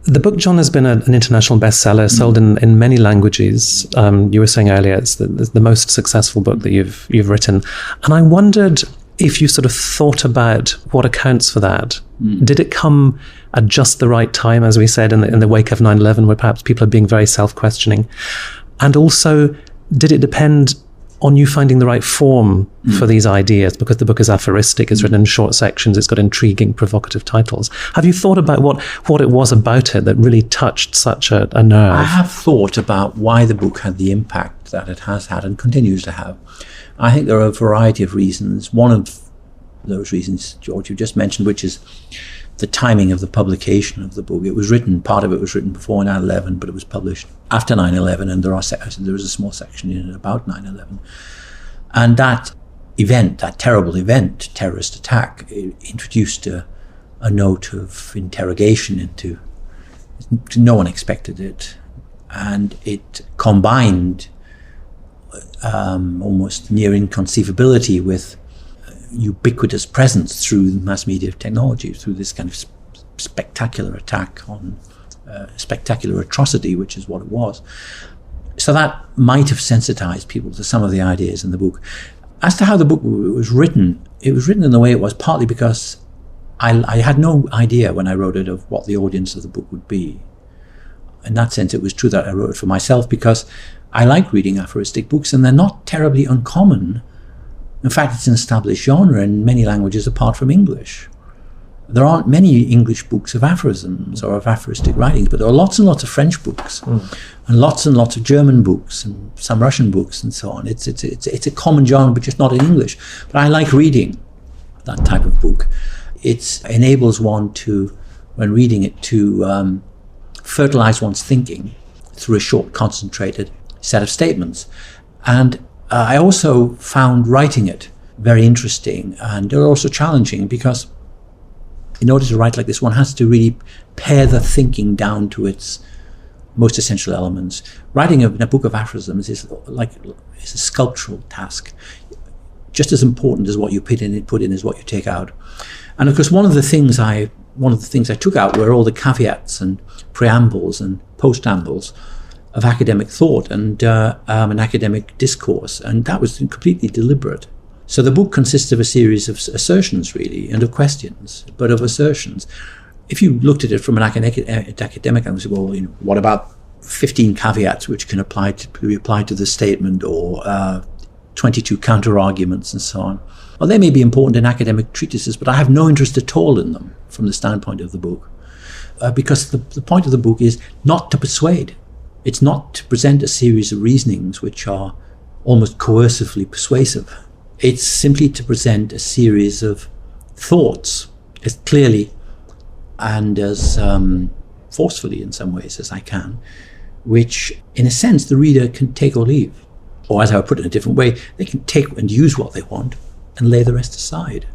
The book, John, has been an international bestseller, sold in many languages. You were saying earlier it's the most successful book that you've written. And I wondered if you sort of thought about what accounts for that. Did it come at just the right time, as we said, in the wake of 9/11, where perhaps people are being very self-questioning? And also, did it depend on you finding the right form for these ideas? Because the book is aphoristic, it's written in short sections, it's got intriguing, provocative titles. Have you thought about what it was about it that really touched such a nerve? I have thought about why the book had the impact that it has had and continues to have. I think there are a variety of reasons. One of those reasons, George, you just mentioned, which is the timing of the publication of the book. It was written, part of it was written before 9/11, but it was published after 9/11, and there is a small section in it about 9/11. And that event, that terrible event, terrorist attack, introduced a note of interrogation into, no one expected it, and it combined almost near inconceivability with ubiquitous presence through mass media technology, through this kind of spectacular attack on spectacular atrocity, which is what it was. So that might have sensitized people to some of the ideas in the book. As to how the book was written, it was written in the way it was partly because I had no idea when I wrote it of what the audience of the book would be. In that sense, it was true that I wrote it for myself because I like reading aphoristic books, and they're not terribly uncommon. In fact, it's an established genre in many languages apart from English. There aren't many English books of aphorisms or of aphoristic writings, but there are lots and lots of French books and lots of German books and some Russian books and so on. It's a common genre, but just not in English. But I like reading that type of book. It enables one to, when reading it, to fertilize one's thinking through a short, concentrated set of statements. And I also found writing it very interesting and also challenging, because in order to write like this, one has to really pare the thinking down to its most essential elements. Writing a book of aphorisms is a sculptural task. Just as important as what you put in is what you take out. And of course, one of the things I took out were all the caveats and preambles and postambles of academic thought and an academic discourse, and that was completely deliberate. So the book consists of a series of assertions, really, and of questions, but of assertions. If you looked at it from an academic, I would say, well, what about 15 caveats which can be applied to the statement, or 22 counter-arguments and so on? Well, they may be important in academic treatises, but I have no interest at all in them from the standpoint of the book, because the point of the book is not to persuade. It's not to present a series of reasonings which are almost coercively persuasive. It's simply to present a series of thoughts as clearly and as forcefully in some ways as I can, which in a sense the reader can take or leave. Or as I would put it in a different way, they can take and use what they want and lay the rest aside.